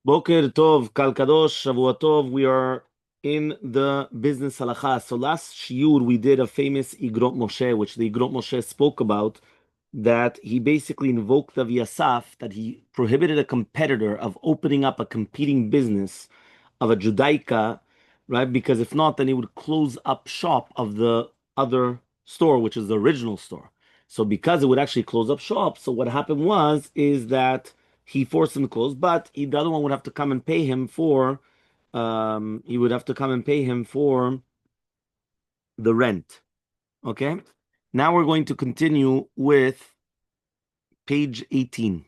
Boker Tov, Kal Kadosh, Shavua Tov. We are in the business halacha. So last shiur we did a famous Igrot Moshe, which the Igrot Moshe spoke about, that he basically invoked the Yasaf, that he prohibited a competitor of opening up a competing business of a Judaica, right? Because if not, then he would close up shop of the other store, which is the original store. So because it would actually close up shop, so what happened is that he forced him to close, but the other one would have to come and pay him for he would have to come and pay him for the rent. Okay. Now we're going to continue with page 18.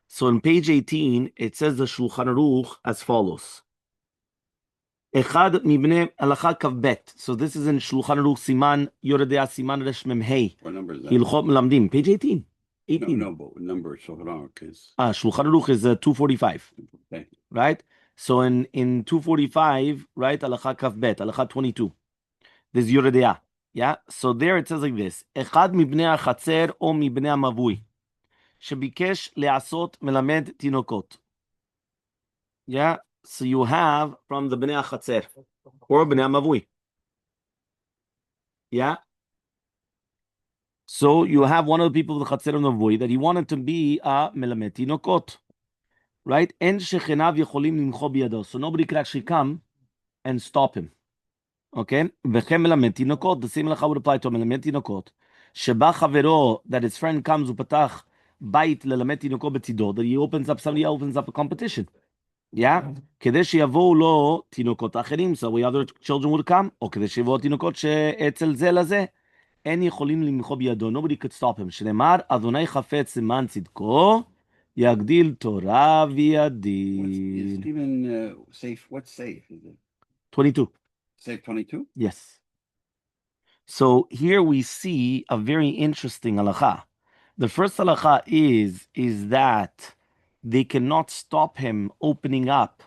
So in page 18, it says the Shulchan Aruch as follows. Echad mibne halacha kavbet. So this is in Shulchan Aruch Siman Yoredea Siman Resh Memhei. What number is that? Hilchot Melamdim, page 18. 18. No, but what number Shulchan Aruch is? Shulchan Aruch is 245. Okay. Right? So in 245, right, halacha kavbet, halacha 22. There's Yoredea. Yeah? So there it says like this. Echad mibnei achatzer o mibnei המבוי, שביקש לעשות מלמד תינוקות. Yeah? So you have from the bnei achatzer or bnei המבוי. Yeah? So you have one of the people of the Chatzer and the Mavui that he wanted to be a melamed tinokot. Right? En shechenav yecholim limcho biyado. So nobody could actually come and stop him. Okay? V'chem melamed tinokot. The same halacha would apply to a melamed tinokot. Sheba chavero, that his friend comes upatach bait lelamed tinokot betido, that he opens up, somebody opens up a competition. Yeah? כדי שיבואו לו תינוקות אחרים, so the other children would come, או כדי שיבואו תינוקות שאצל זה לזה, אין יכולים למחוא בידו, nobody could stop him. שנאמר, אדוני חפץ למען צדקו, יגדיל תורה וידיל. Is even safe? What's safe? Is it 22. safe 22? Yes. So here we see a very interesting halacha. The first halacha is that they cannot stop him opening up,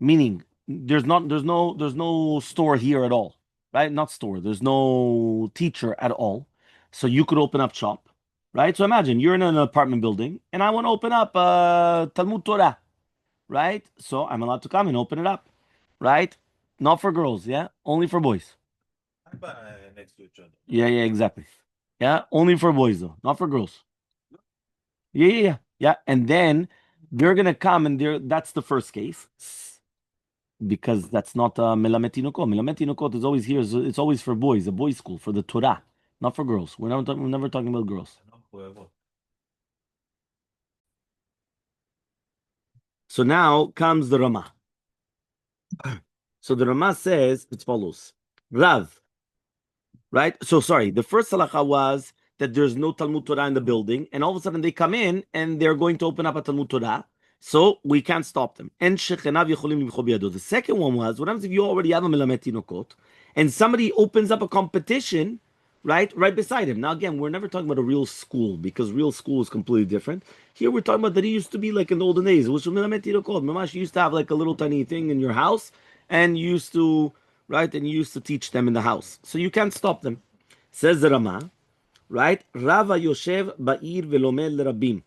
meaning there's no store here at all, right? Not store. There's no teacher at all, so you could open up shop, right? So imagine you're in an apartment building, and I want to open up Talmud Torah, right? So I'm allowed to come and open it up, right? Not for girls, yeah, only for boys. Next to each other. Yeah, exactly. Yeah, only for boys though, not for girls. Yeah. And then they're gonna come, and that's the first case, because that's not melamed tinokot. Melamed tinokot is always here. It's always for boys, a boys' school for the Torah, not for girls. We're never talking about girls. So now comes the Rama. So the Rama says it follows. Rav, right? So sorry, the first halacha was that there's no Talmud Torah in the building, and all of a sudden they come in and they're going to open up a Talmud Torah, so we can't stop them. The second one was, what happens if you already have a melamed tinokot, and somebody opens up a competition, right beside him? Now again, we're never talking about a real school, because real school is completely different. Here we're talking about that it used to be like in the olden days. It was melamed tinokot. Mamash, you used to have like a little tiny thing in your house, and you used to teach them in the house. So you can't stop them. Says the Rama, right? Rava Yoshev Ba'ir Velomel Rabim.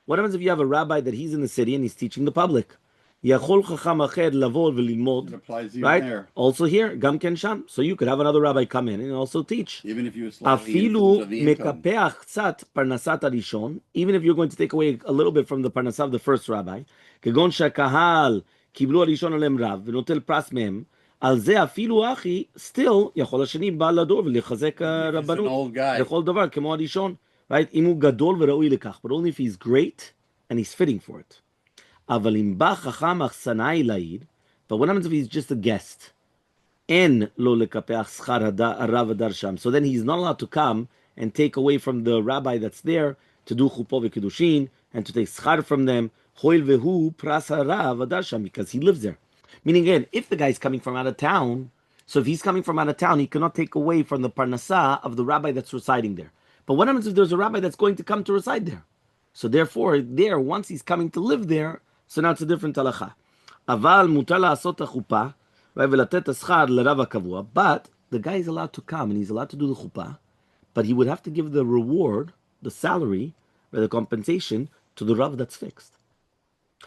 What happens if you have a rabbi that he's in the city and he's teaching the public? Yachol Chacham Acher Lavor Velimod. It applies even Right? there. Also here, Gam Ken Sham. So you could have another rabbi come in and also teach. Even if you slightly Afilu influence the income. mekapeach tzat parnasat arishon. Even if you're going to take away a little bit from the parnasat of the first rabbi, kegon shakahal kiblu arishon alem rav v'notel pras mehem. Al ze afilu achi still יכול השני בא לדור ולחזק הרבנות לכל דבר כמו הראשון, right? אם הוא גדול וראוי לכך, but only if he's great and he's fitting for it. אבל אם בא חכם אכסנאי לעיר, but what happens if he's just a guest? אין לו לקפח שכר הרב הדר שם. So then he's not allowed to come and take away from the rabbi that's there to do חופו וקידושין and to take שכר from them, הואיל והוא פרס הרב הדר שם, because he lives there. Meaning again, if the guy's coming from out of town, so if he's coming from out of town, he cannot take away from the parnasah of the rabbi that's residing there. But what happens if there's a rabbi that's going to come to reside there? So therefore, there, once he's coming to live there, so now it's a different halacha. Aval mutar la'asot chuppah, v'latet haschar l'rav hakavua. But the guy is allowed to come and he's allowed to do the chuppah, but he would have to give the reward, the salary, or the compensation to the rav that's fixed.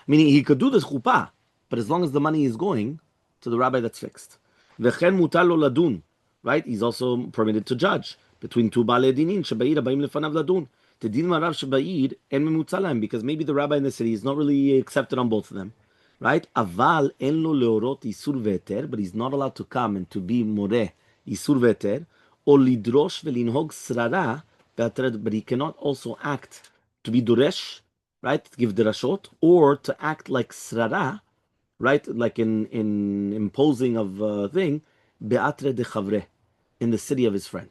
Meaning he could do this chuppah, but as long as the money is going to the rabbi that's fixed. V'chen mutar lo ladun, right? He's also permitted to judge between two baalei dinin shebayid abayim lefanav ladun. The din marav shebayid en memutza lahem, because maybe the rabbi in the city is not really accepted on both of them, right? Aval en lo leorot isur ve'eter, but he's not allowed to come and to be moreh isur ve'eter, or lidrosh ve'linhog srara, but he cannot also act to be duresh, right? To give drashot, or to act like srara, right? Like in imposing of thing, be'atre de chavre, in the city of his friend.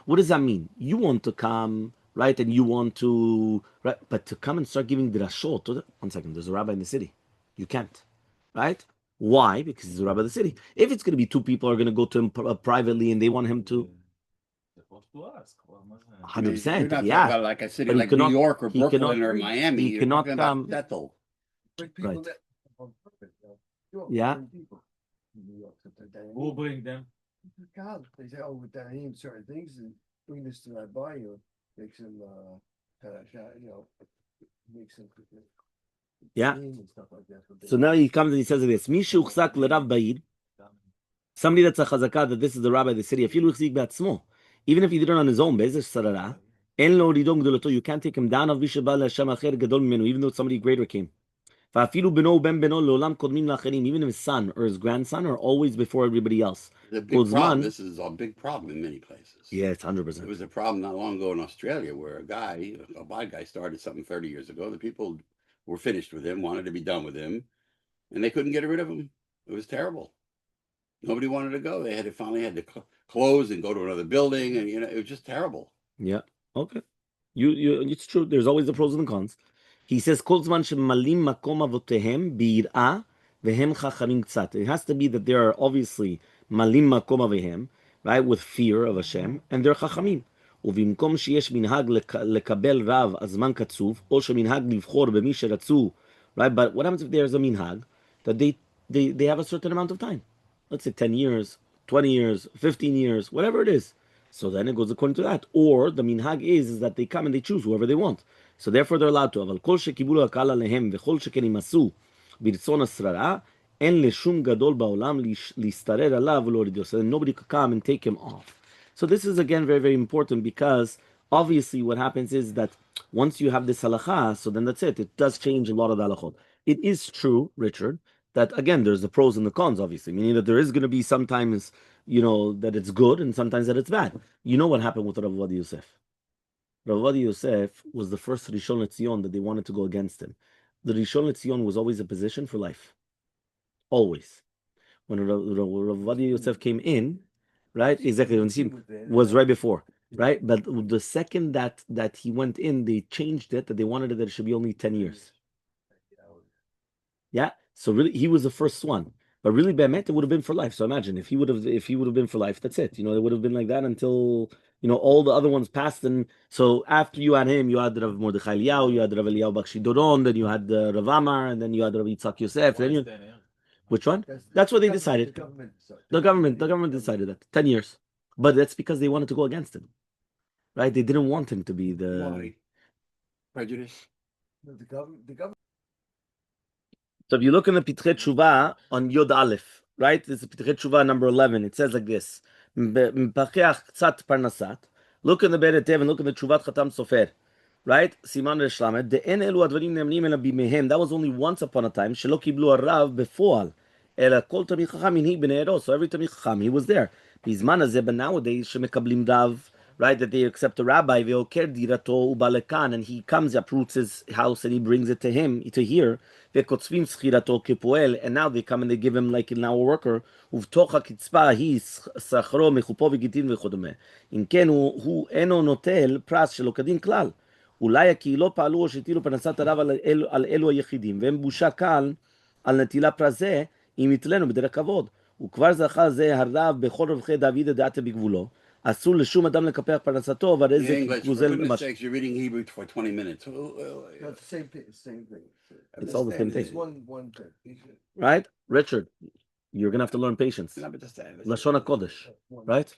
What does that mean? You want to come, right? And you want to, right? But to come and start giving drashot, 1 second, there's a rabbi in the city. You can't, right? Why? Because he's the rabbi of the city. If it's going to be two people are going to go to him privately and they want him to, Supposed to ask. Well, 100%, You're not yeah. talking about like a city But he like cannot- New York or he Brooklyn cannot- or Miami. he You're cannot talking about come- Bethel. Right. Sure, Yeah. bring people in New York to the Dayanim. Who bring them? God, they say, oh, with Dayanim, certain things, and bring this to Rabbi, or make some, make some. Yeah. And stuff like that. So now he comes and he says this: Mishu chzak l'rav ba'id. Somebody that's a chazakah that this is the rabbi of the city. Afilu chzik b'atzmo, even if he did it on his own, be'ezer sarara, en lo ridom gdolato. You can't take him down of vishabal Hashem acher gadol mimenu, even though somebody greater came. Fa'afilu beno ben beno leolam kodmim lacherim. Even if his son or his grandson are always before everybody else. It's a big Uzman- problem. This is a big problem in many places. Yeah, it's It 100%. was a problem not long ago in Australia where a bad guy started something 30 years ago. The people were finished with him, wanted to be done with him, and they couldn't get rid of him. It was terrible. Nobody wanted to go. They finally had to close and go to another building, and it was just terrible. Yeah. Okay. It's true. There's always the pros and the cons. He says, "Kol zman shemalim makom avotehem bi'irah vehem chachamim tzat." It has to be that they are obviously malim makom avehem, right, with fear of Hashem, and they're chachamim. ובמקום שיש מנהג לקבל רב הזמן קצוב, או שמנהג לבחור במי שרצו, right? But what happens if there's a minhag that they have a certain amount of time? Let's say 10 years, 20 years, 15 years, whatever it is. So then it goes according to that. Or the minhag is that they come and they choose whoever they want. So therefore they're allowed to. אבל כל שקיבלו הקהל עליהם וכל שכן ימסו ברצון השררה, אין לשום גדול בעולם להסתרר עליו ולהורידו. So then nobody could come and take him off. So this is again very, very important because obviously what happens is that once you have this halakha, so then that's it. It does change a lot of the halachot. It is true, Richard, that again, there's the pros and the cons, obviously, meaning that there is going to be sometimes, that it's good and sometimes that it's bad. You know what happened with Rav Ovadia Yosef? Rav Ovadia Yosef was the first Rishon LeZion that they wanted to go against him. The Rishon LeZion was always a position for life. Always. When Rav Ovadia Yosef came in, right? Exactly. When he was right before, right? But the second that he went in, they changed it, that they wanted it that it should be only 10 years. Yeah. So really, he was the first one. But really, Be'emet, it would have been for life. So imagine if he would have been for life, that's it. It would have been like that until all the other ones passed. And so after you had him, you had Rav Mordechai Eliyahu, you had Rav Eliyahu Bakshi Doron, then you had Rav Amar, and then you had Rav Yitzhak Yosef. Then you, which one? That's what they decided. The government decided that 10 years, but that's because they wanted to go against him, right? They didn't want him to be the Why? Prejudice. The government. So if you look in the Pitrei Tshuva on Yod Aleph, right? This is Pitrei Tshuva number 11. It says like this: "M'pacheach tzat parnasat." Look in the Beret and look in the Tshuvat Chatam Sofer, right? Siman Resh Lamed. De'en elu advarim ne'emnim ela bimehem. That was only once upon a time. Shelo kiblu harav befoal. Ela kol tamid chacham inhi b'nei ero. So every tamid chacham, he was there. Bizman hazeh, but nowadays shemekablim rav, right? That they accept a rabbi, ve'oker dirato ubalekan, and he comes, uproots his house, and he brings it to him to here. Ve'kotzvim schirato kepoel, and now they come and they give him like an hour worker. Uvtoch ha'kitzpa hi sachro mechupo v'gitin v'chodome. אם כן, הוא אינו נוטל פרס שלא כדין כלל. אולי כי לא פעלו או שהטילו פרנסת הרב על אלו היחידים, והם בושה קל על נטילה פרס זה, אם יתלנו בדרך כבוד. וכבר זכה זה הרב בכל רווחי דוד הדעת בגבולו, אסור לשום אדם לקפח פרנסתו, והרי זה English, for גוזל goodness ממש. sakes, you're reading Hebrew for 20 minutes. No, it's the same thing. It's all the same It's thing. one thing. Right? Richard, you're going to have to learn patience. Lashon HaKodesh. Right?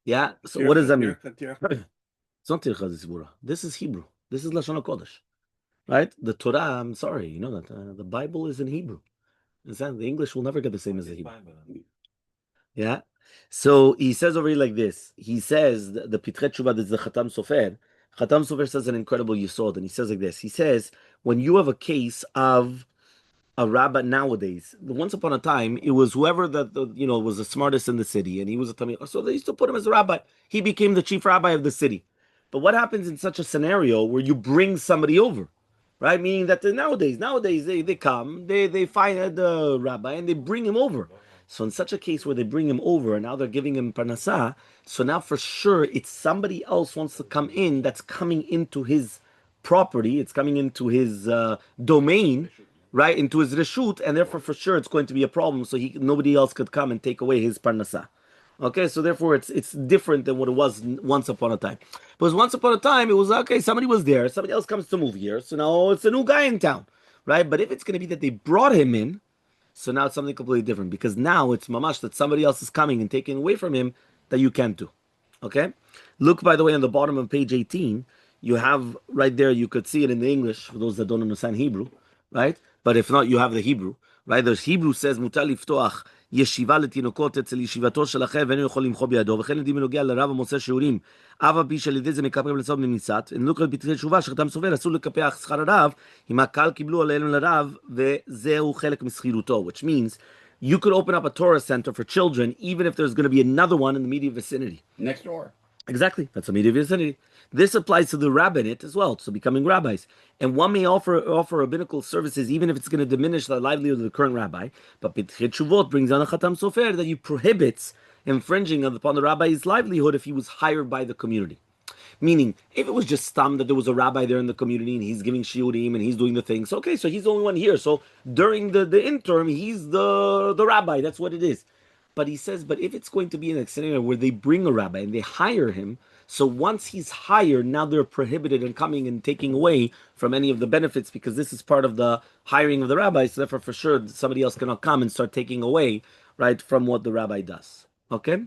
Yeah, so what does that mean? It's not Tircha Zibura. This is Hebrew. This is Lashon HaKodesh. right? The Torah, I'm sorry, you know that the Bible is in Hebrew. The English will never get the same as the Hebrew. Yeah. So he says over here like this. He says the Pitret Shuvah, this is the Khatam Sofer. Khatam Sofer says an incredible yisod, and he says like this. He says when you have a case of a rabbi nowadays. Once upon a time, it was whoever was the smartest in the city, and he was a Tamil. So they used to put him as a rabbi. He became the chief rabbi of the city. But what happens in such a scenario where you bring somebody over, right? Meaning that nowadays they come, they find the rabbi and they bring him over. So in such a case where they bring him over and now they're giving him parnasah, so now for sure it's somebody else wants to come in that's coming into his property, it's coming into his domain, right, into his reshut, and therefore for sure it's going to be a problem. So nobody else could come and take away his parnasah. Okay, so therefore it's different than what it was once upon a time. Because once upon a time it was okay, somebody was there, somebody else comes to move here, so now it's a new guy in town, right? But if it's going to be that they brought him in, so now it's something completely different because now it's mamash that somebody else is coming and taking away from him that you can't do. Okay, look by the way on the bottom of page 18, you have right there. You could see it in the English for those that don't understand Hebrew, right? But if not, you have the Hebrew, right? The Hebrew says mutar liftoach ישיבה לתינוקות אצל ישיבתו של אחר ואינו יכול למחוא בידו וכן לדין בנוגע לרב המוסר שיעורים אף על פי שעל ידי זה מקפחים לצוד מניסת ונלוק על פתחי תשובה שחתם סובר אסור לקפח שכר הרב אם הקהל קיבלו עליהם לרב וזהו חלק משכירותו, which means you could open up a Torah center for children even if there's going to be another one in the immediate vicinity. Next door. Exactly. That's immediate vicinity. This applies to the rabbinate as well, so becoming rabbis. And one may offer rabbinical services even if it's going to diminish the livelihood of the current rabbi. But Pitchei Teshuvot brings on a Khatam Sofer that you prohibits infringing upon the rabbi's livelihood if he was hired by the community. Meaning, if it was just stam that there was a rabbi there in the community and he's giving shiurim and he's doing the things, okay, so he's the only one here. So during the interim, he's the rabbi. That's what it is. But he says, but if it's going to be in a scenario where they bring a rabbi and they hire him, so once he's hired, now they're prohibited in coming and taking away from any of the benefits because this is part of the hiring of the rabbi. So therefore, for sure, somebody else cannot come and start taking away, right, from what the rabbi does. Okay?